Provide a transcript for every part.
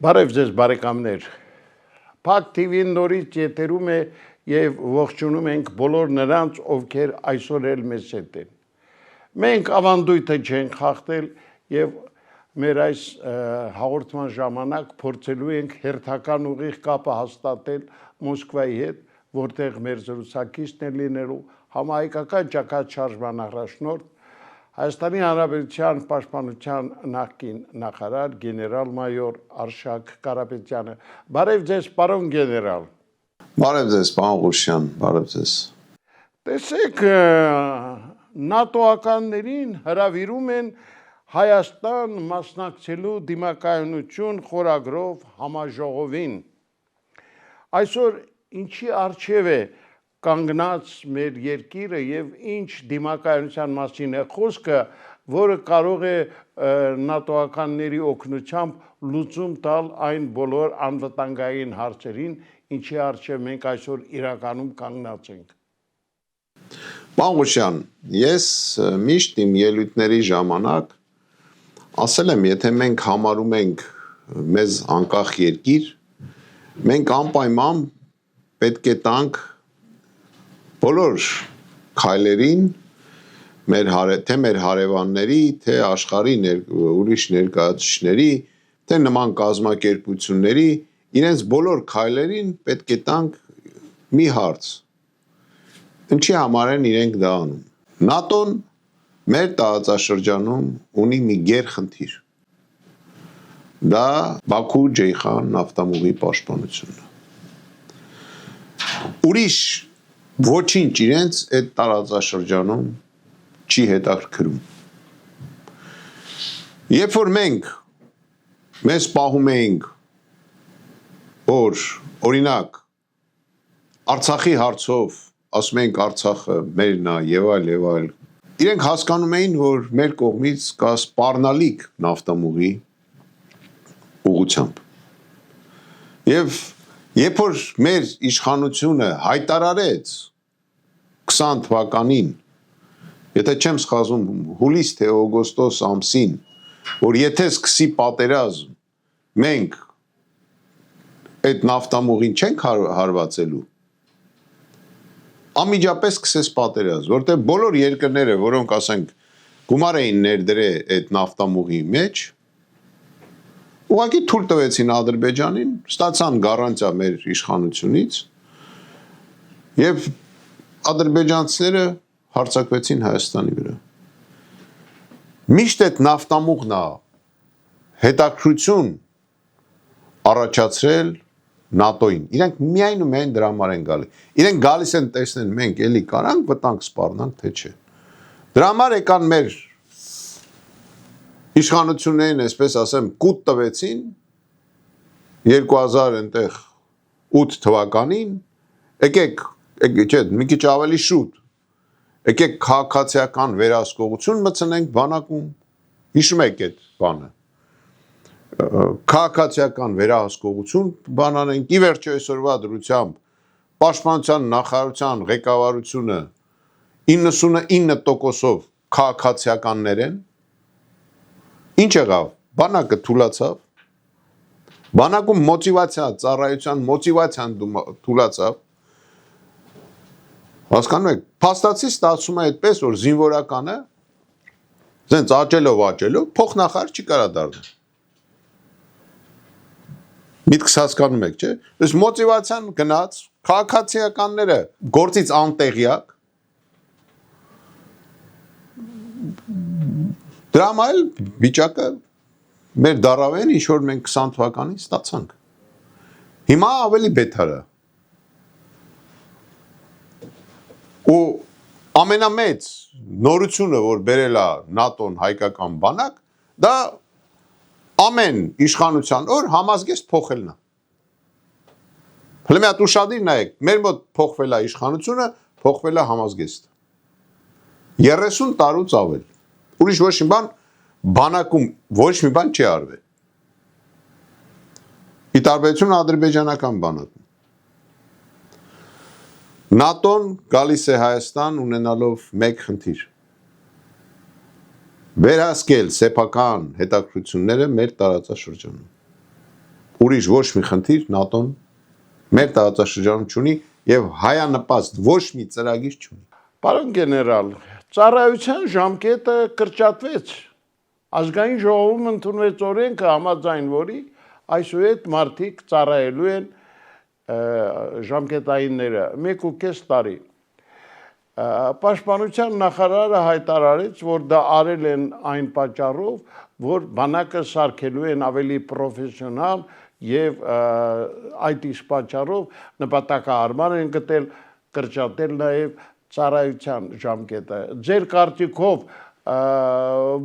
Բարև ձեզ բարեկամներ, Փակ TV-ն նորից եթերում է և ողջունում ենք բոլոր նրանց, ովքեր այսօր էլ մեզ հետ են։ Մենք ավանդույթը չենք խախտել և մեր այս հաղորդման ժամանակ փորձելու ենք հերթական ուղիղ կապը հաստատել Մոսկվայի հետ, որտեղ մեր զրուցակիցն է լինելու համահայկական ճակատ շարժման առաջնորդ Հայաստանի Հանրապետության Պաշտպանության նախկին նախարար գեներալ-մայոր Արշակ Կարապետյանը։ Բարև ձեզ, պարոն գեներալ։ Բարև ձեզ, պարոն Ղուշյան, բարև ձեզ։ Տեսեք, նատոականներին հրավիրում են Հայաստան մասնակցելու դիմակայունություն խորագրով համաժողովին։ Այսօր ինչի առջև է կանգնած մեր երկիրը և ինչ դիմակայունության մասին է խոսքը, որը կարող է նատոականների օգնությամբ լուծում տալ այն բոլոր անվտանգային հարցերին, ինչի առջև մենք այսօր իրականում կանգնած ենք։ Պարոն Ղուշյան, ես միշտ իմ ելույթների ժամանակ ասել եմ, եթե մենք համարում ենք մեզ անկախ երկիր, մենք անպայման պետք է տանք բոլոր քայլերին թե մեր հարևանների, թե աշխարհի ուրիշ ներկայացուցիչների, թե նման կազմակերպությունների իրենց բոլոր քայլերին պետք է տանք մի հարց. ինչի համար են իրենք դա անում։ ՆԱՏՕ-ն մեր տարածաշրջանում ունի մի գերխնդիր։ Դա Բաքու-Ջեյխան նավթամուղի պաշտպանությունն է։ Ուրիշ ոչինչ իրենց այդ տարածաշրջանում չի հետաքրքրում։ Երբ որ մեզ պահում էինք, որ օրինակ Արցախի հարցով ասում էինք Արցախը մերն է եւ այլ, իրենք հասկանում էին, որ մեր կողմից կա սպառնալիք նավթամուղի ուղղությամբ։ Եվ երբ որ մեր իշխանությունը հայտարարեց 20 թվականին, եթե չեմ սխալվում, հուլիս թե օգոստոս ամսին, որ եթե սկսի պատերազմ, մենք այդ նավթամուղին չենք հարվածելու, անմիջապես սկսեց պատերազմ, որտեղ բոլոր երկրները, որոնք ասենք գումար էին ներդրել այդ նավթամուղի մեջ, ուղղակի թույլ տվեցին Ադրբեջանին, ստացան գառանտիա մեր իշխանությունից եւ ադրբեջանցիները հարձակվեցին Հայաստանի վրա։ Միշտ այդ նավթամուղն է հետաքրություն առաջացրել ՆԱՏՕ-ին։ Իրենք միայն ու միայն դրա համար են գալի։ Իրենք գալիս են տեսնեն մենք էլի կարանք վտանգ սպառնանք, թե չէ։ Դրա համար եկան մեր իշխանություններին, այսպես ասեմ, կուտ տվեցին 2008 թվականին, եկեք, մի քիչ ավելի շուտ, եկեք քաղաքացիական վերահսկողություն մտցնենք բանակում, հիշում եք այդ բանը, քաղաքացիական վերահսկողություն բանանենք, ի վերջո այսօրվա դրությամբ պաշտպանության նախարարության ղեկավարությունը 99%-ով քաղաքացիականներ են, ինչ եղավ, բանակը թուլացավ, բանակում մոտիվացիա, ծառայության մոտիվացիան թուլացավ, հասկանում եք, փաստացի ստացվում է այդպես, որ զինվորականը զենց աճելով, փոխնախարար չի կարա դառնալ։ Միտքս հասկանում եք, չէ՞։ Այս մոտիվացիան գնաց, քաղաքացիականները գործից անտեղյակ, դրա համար էլ վիճակը մեր դարավեն, ինչ որ մենք 20 թվականին ստացանք։ Հիմա ավելի բետար է։ Ու ամենամեծ նորությունը, որ բերել է ՆԱՏՕ-ն հայկական բանակ, դա ամեն իշխանության օր համազգեստ փոխելն է։ Հələ մի հատ ուշադիր նայեք, մեր մոտ փոխվել է իշխանությունը, փոխվել է համազգեստը։ 30 տարուց ավել։ Ուրիշ ոչ մի բան բանակում ոչ մի բան չի արվել։ Ի տարբերություն ադրբեջանական բանակում։ ՆԱՏՕ-ն գալիս է Հայաստան ունենալով մեկ խնդիր։ Վերահսկել սեփական հետաքրքրությունները մեր տարածաշրջանում։ ուրիշ ոչ մի խնդիր ՆԱՏՕ-ն մեր տարածաշրջանում չունի եւ հայանպաստ ոչ մի ծրագիր չունի։ Պարոն գեներալ, ծառայության ժամկետը կրճատվեց։ Ազգային ժողովում ընդունվեց օրենքը, համաձայն որի այսուհետ մարդիկ ծառայելու են ժամկետայինները 1.5 տարի։ Պաշտպանության նախարարը հայտարարեց, որ դա արել են այն պատճառով, որ բանակը սարքելու են ավելի պրոֆեսիոնալ եւ այդ իսկ պատճառով նպատակահարմար են գտել կրճատել նաեւ ծառայության ժամկետը։ Ձեր կարծիքով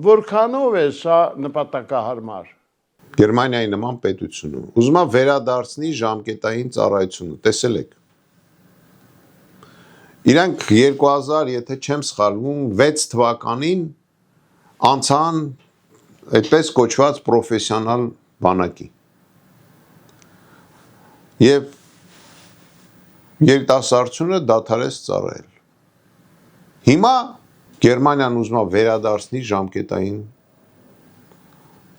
որքանով է սա նպատակահարմար։ Գերմանիայի նման պետությունը ուզում է վերադարձնի ժամկետային ծառայությունը, տեսել եք։ Իրանք 2000, եթե չեմ սխալվում, 6 թվականին անցան այդպես կոչված պրոֆեսիոնալ բանակի։ Եվ երիտասարդությունը դադարեց ծառայել։ Հիմա Գերմանիան ուզում է վերադարձնի ժամկետային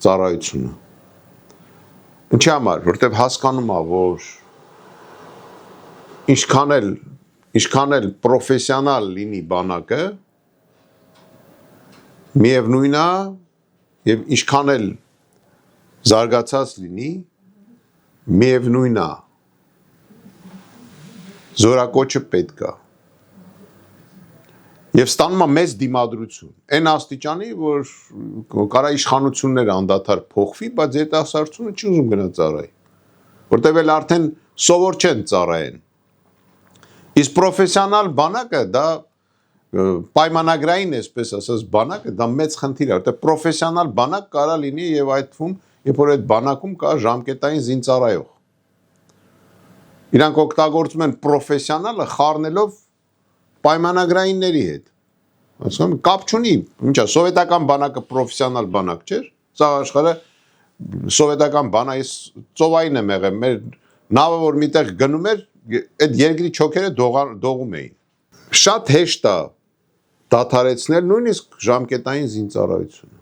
ծառայությունը։ Ինչի համար, որտեղ հասկանում է, որ ինչքան էլ պրոֆեսիոնալ լինի բանակը, միևնույն է եւ ինչքան էլ զարգացած լինի, միևնույն է զորակոչը պետք է։ Եվ ստանում է մեծ դիմադրություն։ Այն աստիճանի, որ կարա իշխանությունները անդադար փոխվի, բայց երիտասարդությունը չի ուզում գնա ծառայի։ Որտեղ էլ արդեն սովոր չեն ծառայեն։ Իսկ պրոֆեսիոնալ բանակը դա պայմանագրային, այսպես ասած, բանակը դա մեծ խնդիր է, որտեղ պրոֆեսիոնալ բանակ կարա լինի եւ այդ թվում, երբ որ այդ բանակում կա ժամկետային զինծառայող։ Իրանք օգտագործում են պրոֆեսիոնալը խառնելով պայմանագրայինների հետ։ Ասում կապ չունի, ինչա սովետական բանակը պրոֆեսիոնալ բանակ չէր, սա աշխարհը սովետական բանայից ծովային եմ եղել, մեր նավը որ միտեղ գնում էր, այդ երկրի չոքերը դողում էին։ Շատ հեշտ է դադարեցնել նույնիսկ ժամկետային զինծառայությունը։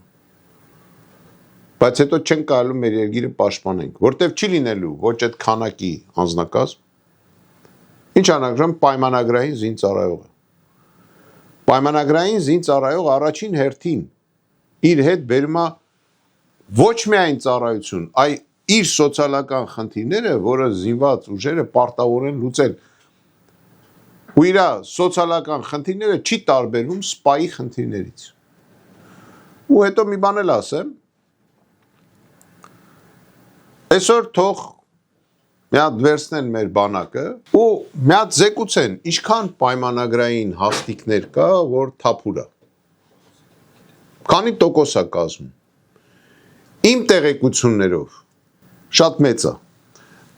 Բայց հետո չեն կարելի մեր երկիրը պաշտպանենք, որտեվ չի լինելու ոչ այդ քանակի անձնակազմ։ Ինչ անագրում պայմանագրային զինծառայողը։ Պայմանագրային զինծառայողը առաջին հերթին իր հետ բերում է ոչ միայն ծառայություն, այլ իր սոցիալական խնդիրները, որը զինված ուժերը պարտավոր են լուծել։ Ու իր սոցիալական խնդիրները չի տարբերվում սպայի խնդիրներից։ Ու հետո մի բան էլ ասեմ, այսօր թող մի հատ վերցնեն մեր բանակը ու մի հատ զեկուցեն, ինչքան պայմանագրային հաստիկներ կա, որ թափուր է։ Քանի տոկոս է կազմում։ Իմ տեղեկություններով շատ մեծ է։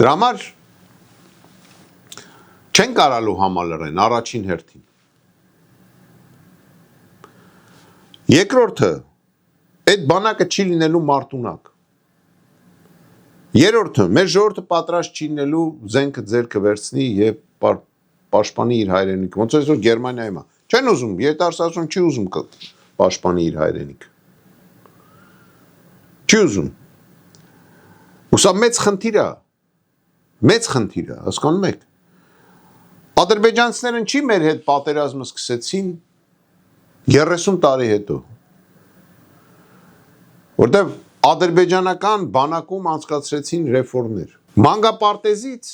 Դրա համար չեն կարալու համալրեն առաջին հերթին։ Երկրորդը, այդ բանակը չի լինելու մարտունակ։ Երրորդը, մեր ժողովուրդը պատրաստ չի լինելու զենքը ձեռքը վերցնի եւ պաշտպանի իր հայրենիքը։ Ոնց այսօր Գերմանիայում է։ Չեն ուզում, երիտասարդություն չի ուզում պաշտպանի իր հայրենիքը։ Չի ուզում։ Ու սա մեծ խնդիր է։ Մեծ խնդիր է, հասկանում եք։ Ադրբեջանցիներն չի մեր հետ պատերազմը սկսեցին 30 տարի հետո։ Որտեւ ադրբեջանական բանակում անցկացրեցին ռեֆորմներ։ Մանկապարտեզից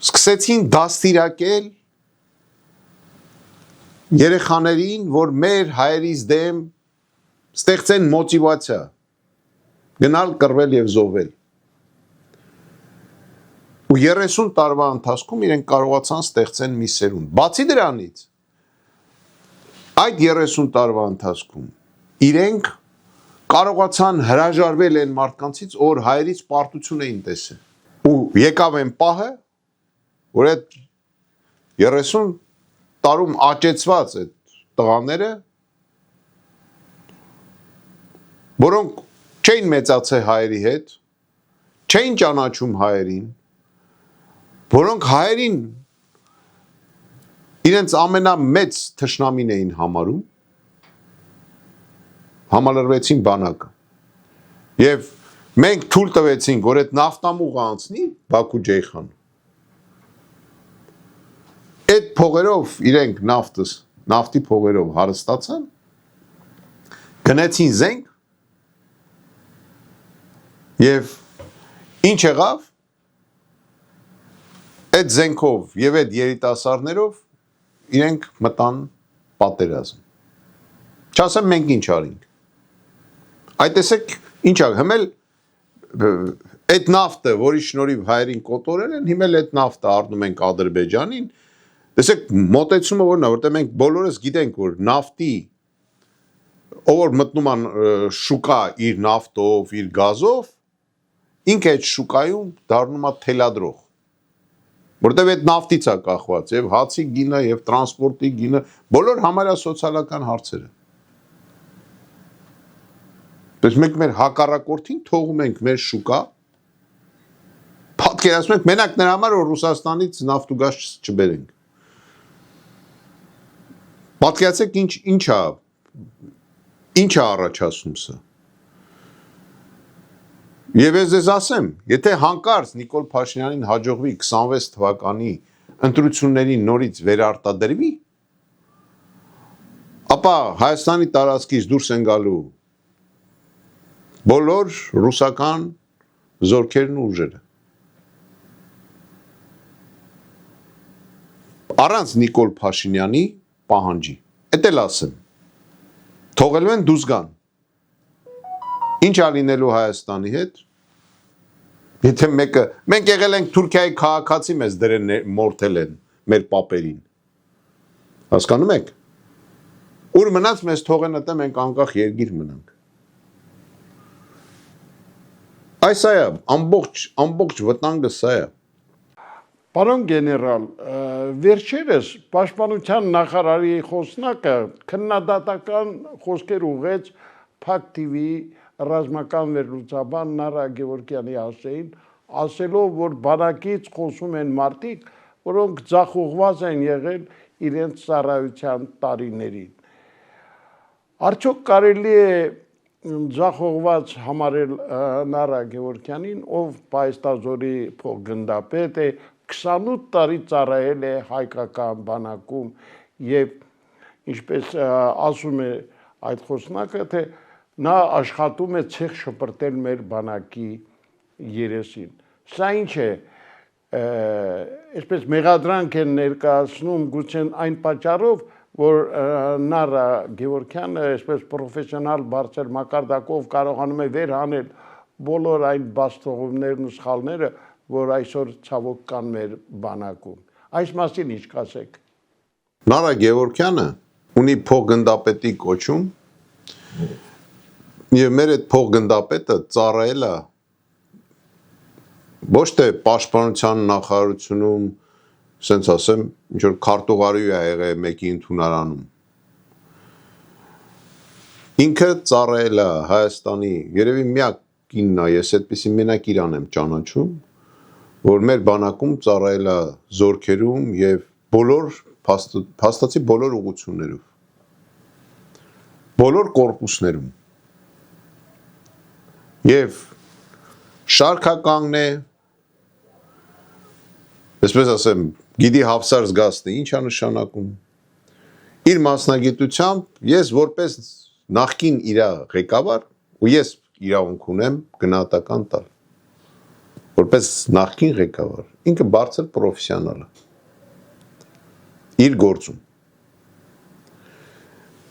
սկսեցին դաստիարակել երեխաներին, որ մեր հայերից դեմ ստեղծեն մոտիվացիա գնալ կռվել եւ զոհվել։ Ու 30 տարվա ընթացքում իրենք կարողացան ստեղծեն մի սերունդ։ Բացի դրանից, այդ 30 տարվա ընթացքում իրենք կարողացան հրաժարվել այն մարդկանցից, որ հայերից պարտություն էին տեսել։ Ու եկավ այն պահը, որ այդ 30 տարում աճեցված այդ տղաները, որոնք չէին մեծացել հայերի հետ, չէին ճանաչում հայերին, որոնք հայերին իրենց ամենամեծ թշնամին էին համարում, համալրվեցին բանակը։ Եվ Մենք թույլ տվեցինք, որ այդ նավթամուղը անցնի Բաքու Ջեյխան։ Այդ փողերով իրենք նավթի փողերով հարստացան, գնացին զենք եւ ինչ եղավ, այդ զենքով եւ այդ երիտասարդներով իրենք մտան պատերազմ։ Չասեմ մենք ինչ արինք։ Այդ տեսեք ինչ ա, հիմել այդ նավթը, որի շնորհիվ հայերին կոտորել են, հիմել այդ նավթը առնում ենք Ադրբեջանին։ Տեսեք մոտեցումը որն է, որտեղ մենք բոլորս գիտենք, որ նավթի ով որ մտնում են շուկա իր նավթով, իր գազով, ինքը այդ շուկայում դառնում է թելադրող։ Որտեղ այդ նավթից է կախված եւ հացի գինը եւ տրանսպորտի գինը, բոլոր համարյա սոցիալական հարցերը։ Բայց մենք մեր հակառակորդին թողում ենք մեր շուկա, պատկերացնում ենք մենակ նրա համար, որ Ռուսաստանից նավթ ու գազ չբերենք։ Պատկերացեք ինչ է առաջացնում սա։ Եվ ես ձեզ ասեմ, եթե հանկարծ Նիկոլ Փաշինյանին հաջողվի 26 թվականի ընտրություններին նորից վերարտադրվի, ապա Հայաստանի տարածքից դուրս են գալու բոլոր ռուսական զորքերն ու ուժերը։ Առանց Նիկոլ Փաշինյանի պահանջի։ Էդ էլ ասեմ։ Թողելու են դուրս գան։ Ինչ ա լինելու Հայաստանի հետ։ Եթե մենք եղել ենք Թուրքիայի քաղաքացի մեզ դրեն մորթել են մեր պապերին։ Հասկանում եք։ Ուր մնաց մեզ թողեն ըտե մենք անկախ երկիր մնանք։ Այս այա ամբողջ վտանգը սա է։ Պարոն գեներալ, վերջերս Պաշտպանության նախարարի խոսնակը քննադատական խոսքեր ուղղեց Փակ TV-ի ռազմական վերլուծաբան Նարա Գևորգյանի հասցեին, ասելով, որ բանակից խոսում են մարդիկ, որոնք ձախողված են եղել իրենց ծառայության տարիներին։ Արդյոք կարելի է ձախողված համարել Նարա Գևորգյանին, ով Պայստազորի փոխգնդապետ է, 28 տարի ծառայել է հայկական բանակում եւ ինչպես ասում է այդ խոսնակը, թե նա աշխատում է ցեղ շպրտել մեր բանակի երեսին։ Սա ինչ է, այսպես մեղադրանք են ներկայացնում գուցե այն պատճառով, որ Նարա Գևորգյանը այսպես պրոֆեսիոնալ բարձր մակարդակով կարողանում է վերհանել բոլոր այն բացթողումներն ու սխալները, որ այսօր ցավոք կան մեր բանակում։ Այս մասին ինչ կասեք։ Նարա Գևորգյանը ունի փոխգնդապետի կոչում եւ մեր այդ փոխգնդապետը ծառայել է ոչ թե Պաշտպանության նախարարությունում, ասենց ասեմ, ինչ որ քարտուղարի է եղել մեկի ընդունարանում։ Ինքը ծառայել է Հայաստանի, երևի միակ կինն է, ես այդպեսի մենակ իրան եմ ճանաչում, որ մեր բանակում ծառայել է զորքերում եւ բոլոր փաստացի բոլոր ուղղություններով, բոլոր կորպուսներում եւ շարքականն է, այսպես ասեմ, գիտի Հավսար զգաստը ինչ է նշանակում։ Իր մասնագիտությամբ ես որպես նախկին իր ղեկավար ու ես իրավունք ունեմ գնահատական տալ։ Որպես նախկին ղեկավար, ինքը բարձր պրոֆեսիոնալ է։ Իր գործում։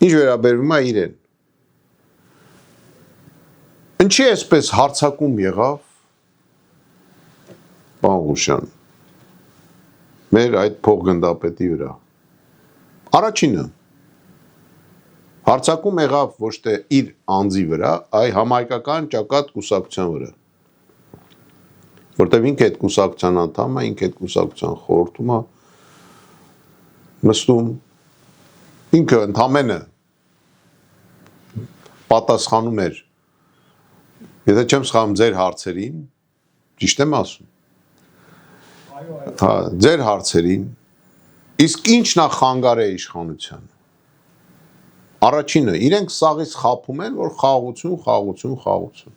Ինչ վերաբերվում է իրեն։ Ինչի այսպես հարցակում եղավ պարոն Ղուշյան մեր այդ փոխգնդապետի վրա։ Առաջինը հարցակում եղավ ոչ թե իր անձի վրա, այլ համահայկական ճակատ կուսակցության վրա։ Որտեւ ինքը այդ կուսակցության անդամ է, ինքը այդ կուսակցության խորհրդում է նստում, ինքը ընդամենը պատասխանում էր, եթե չեմ սխալվում ձեր հարցերին, ճիշտ եմ ասում։ Հա, ձեր հարցերին, իսկ ինչն է խանգարե իշխանությանը։ Առաջինը, իրենք սաղից խափում են, որ խաղաղություն։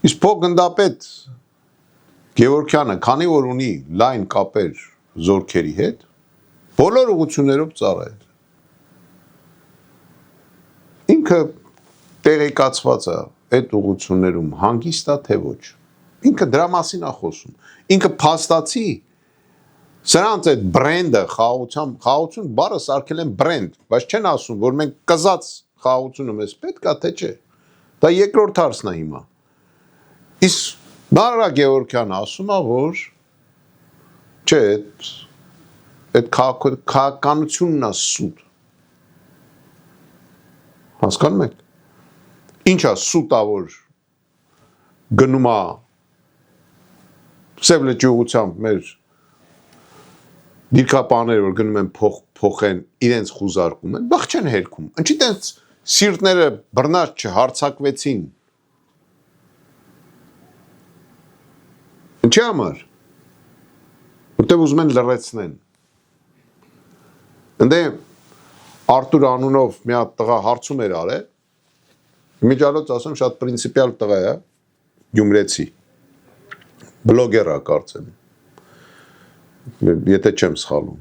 Իսկ փոխգնդապետ Գևորգյանը, քանի որ ունի լայն կապեր զորքերի հետ, բոլոր ուղղություններով ծառայել։ Ինքը տեղեկացված է այդ ուղղություններում հանգիստ է թե ոչ։ Ինքը դրա մասին է խոսում։ Ինքը փաստացի սրանց այդ բրենդը խաղաղություն բառը սարքել են բրենդ, բայց չեն ասում, որ մենք կզած խաղաղությունը մեզ պետք է թե չէ։ Դա երկրորդ հարցն է հիմա։ Իսկ Նարա Գևորգյանը ասում է, որ չէ, այդ քաղաքականությունն է սուտ։ Հասկանում եք։ Ինչ է սուտա, որ գնում է Սև լճի ուղղությամբ մեր դիրքապաները, որ գնում են փոխեն, իրենց խուզարկում են, բախ չեն հերքում։ Ինչի տենց սիրտները բռնած չհարցակվեցին։ Ինչի համար։ Որտեղ ուզում են լռեցնեն։ Ընդ Արտուր անունով մի հատ տղա հարցում էր արել։ Միջալոց ասեմ շատ պրինցիպիալ տղա է, գյումրեցի։ Բլոգեր է կարծեմ։ Եթե չեմ սխալվում։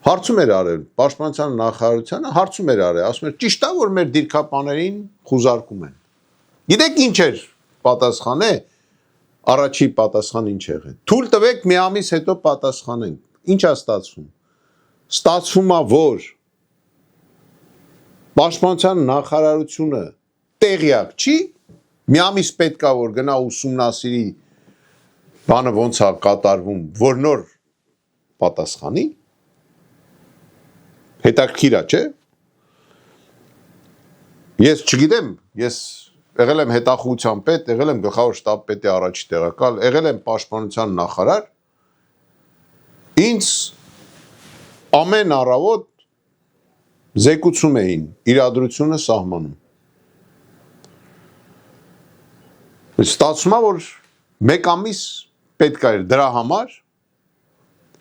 Հարցում էր արել, Պաշտպանության նախարարությանը հարցում էր արել, ասում էր ճիշտ է, որ մեր դիրքապաներին խուզարկում են։ Գիտեք ինչ էր պատասխանը։ Առաջի պատասխան ինչ եղել։ Թույլ տվեք մի ամիս հետո պատասխանենք։ Ինչ է ստացվում։ Ստացվում է, որ Պաշտպանության նախարարությունը տեղյակ չի, մի ամիս պետք է որ գնա ուսումնասիրի բանը ոնց է կատարվում, որ նոր պատասխանի։ Հետաքրքիր է, չէ։ Ես չգիտեմ, ես եղել եմ հետախուղության պետ, եղել եմ գլխավոր շտաբ պետի առաջի տեղակալ, եղել եմ պաշտպանության նախարար, ինձ ամեն առավոտ զեկուցում էին իրադրությունը սահմանում։ Ստացվում է, որ մեկ ամիս պետք է դրա համար,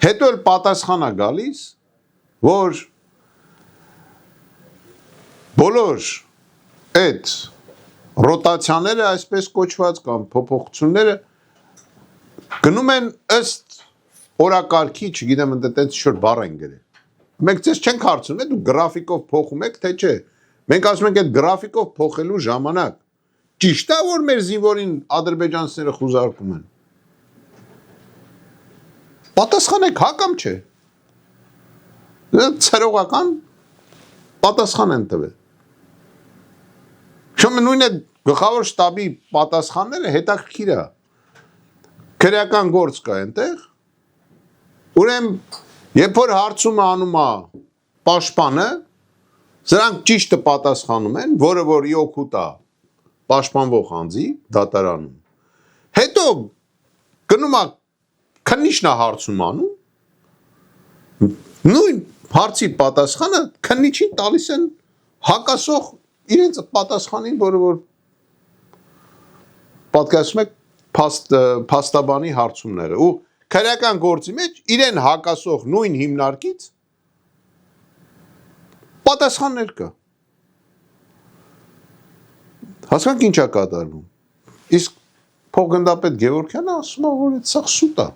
հետո էլ պատասխան է գալիս, որ բոլոր այդ ռոտացիաները, այսպես կոչված կամ փոփոխությունները գնում են ըստ օրակարգի, չգիտեմ, այդպես ինչ-որ բառ են գրել։ Մենք ձեզ չենք հարցնում, դուք գրաֆիկով փոխում եք, թե չէ։ Մենք ասում ենք այդ գրաֆիկով փոխելու ժամանակ ճիշտ է, որ մեր զինվորին ադրբեջանցիները խուզարկում են։ Պատասխանեք, հա կամ չէ։ Ցերողական պատասխան են տվել։ Շոմը նույն է գլխավոր շտաբի պատասխանները հետաքրքիր է։ Քրեական գործ կա այնտեղ։ Ուրեմն, երբ որ հարցումը անում է պաշտպանը, սրանք ճիշտը պատասխանում են, որը որ ի օգուտ է պաշտպանվող անձի դատարանում։ Հետո գնում է քննիչն է հարցում անում։ Նույն հարցի պատասխանը քննիչին տալիս են հակասող իրենց պատասխանին, որը որ պատկերացնում եք փաստաբանի հարցումները ու քրեական գործի մեջ իրեն հակասող նույն հիմնարկից պատասխաններ կա։ Հասկանք ինչ է կատարվում։ Իսկ փոխգնդապետ Գևորգյանը ասում է, որ այդ սաղ սուտ է։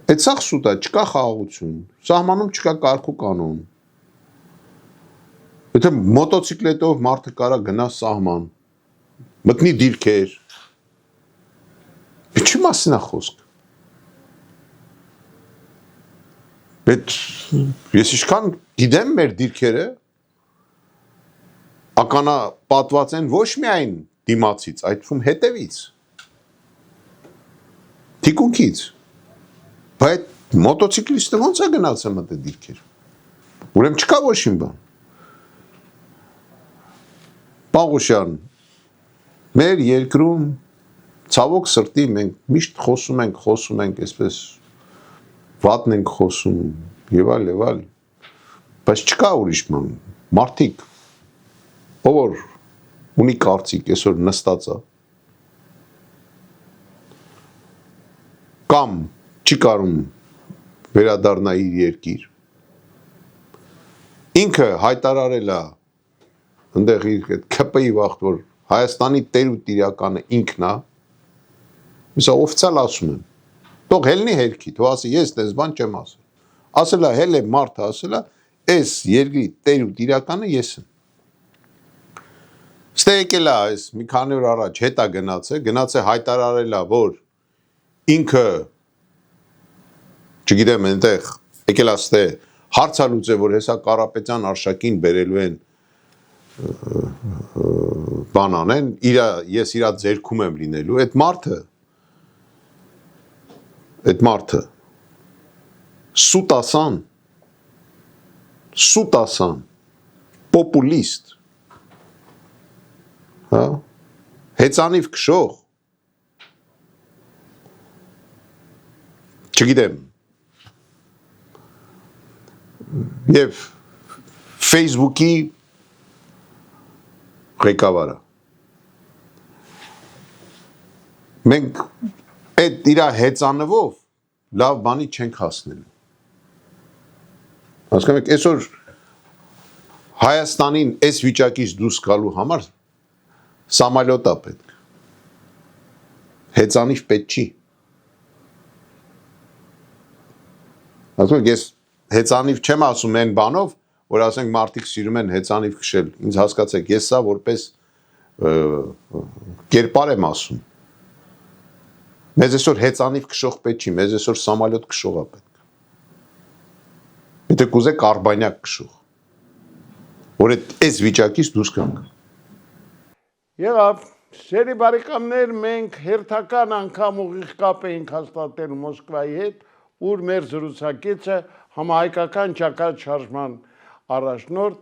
Այդ սաղ սուտ է, չկա խաղաղություն, սահմանում չկա կարգ ու կանոն։ Եթե մոտոցիկլետով մարդը կարա գնա սահման, մտնի դիրքեր, ինչի մասին է խոսք։ Ես ինչքան գիտեմ մեր դիրքերը, ականապատված են ոչ միայն դիմացից, այդ թվում հետևից, թիկունքից, բայց մոտոցիկլիստը ոնց է գնացել մտե դիրքեր, ուրեմն չկա ոչ իմ բան։ Պաղուշյան, մեր երկրում ցավոք սրտի մենք միշտ խոսում ենք, այսպես վատն ենք խոսում, եւ այլ, բայց չկա ուրիշ բան, մարդիկ, ով որ ունի կարծիք, այսօր նստած է, կամ չի կարում վերադառնա իր երկիր, ինքը հայտարարել է ընդեղ իր ԿՊ-ի վաղտ, որ Հայաստանի տեր ու տիրականը ինքն է, Իսկ օֆիցիալ ասում եմ, թող հելնի հերքի, թող ասի ես դες բան չեմ ասել։ Ասել է հել է մարդը ասել է, այս երկրի տեր ու տիրականը ես եմ։ Ստե եկել է այս մի քանի օր առաջ հետա գնաց է հայտարարել է, որ ինքը չգիտեմ այնտեղ եկել է ստե հարցալուց է, որ հեսա Կարապետյան Արշակին բերելու են բան անեն, ես իրա ձերքում եմ լինելու, այդ մարդը սուտ ասան, պոպուլիստ, հա, հեծանիվ քշող, չգիտեմ, և Facebook-ի ղեկավարը, մենք այդ իրա հեծանվով լավ բանի չենք հասնելու։ Հասկանում եք, այսօր Հայաստանին այս վիճակից դուրս գալու համար սամալյոտ է պետք։ Հեծանիվ պետք չի։ Հասկանում եք, ես հեծանիվ չեմ ասում այն բանով, որ ասենք մարդիկ սիրում են հեծանիվ քշել։ Ինձ հասկացեք, ես սա որպես կերպար եմ ասում։ Մեզ այսօր հեծանիվ քշող պետք չի, մեզ այսօր սամալյոտ քշող է պետք։ Եթե կուզեք արբանյակ քշող, որ այս վիճակից դուրս գանք։ Եղավ, սերի բարեկամներ, մենք հերթական անգամ ուղիղ կապ էինք հաստատել Մոսկվայի հետ, ուր մեր զրուցակիցը համահայկական ճակատ շարժման առաջնորդ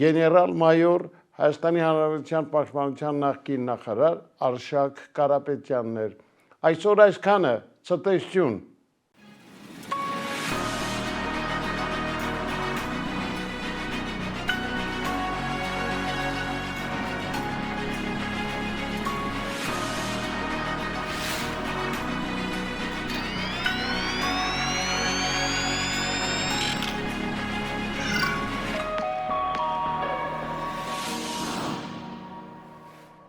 գեներալ մայոր Հայաստանի Հանրապետության Պաշտպանության նախկին նախարար Արշակ Կարապետյանն էր։ Այսօր այսքանը, ցտեսություն։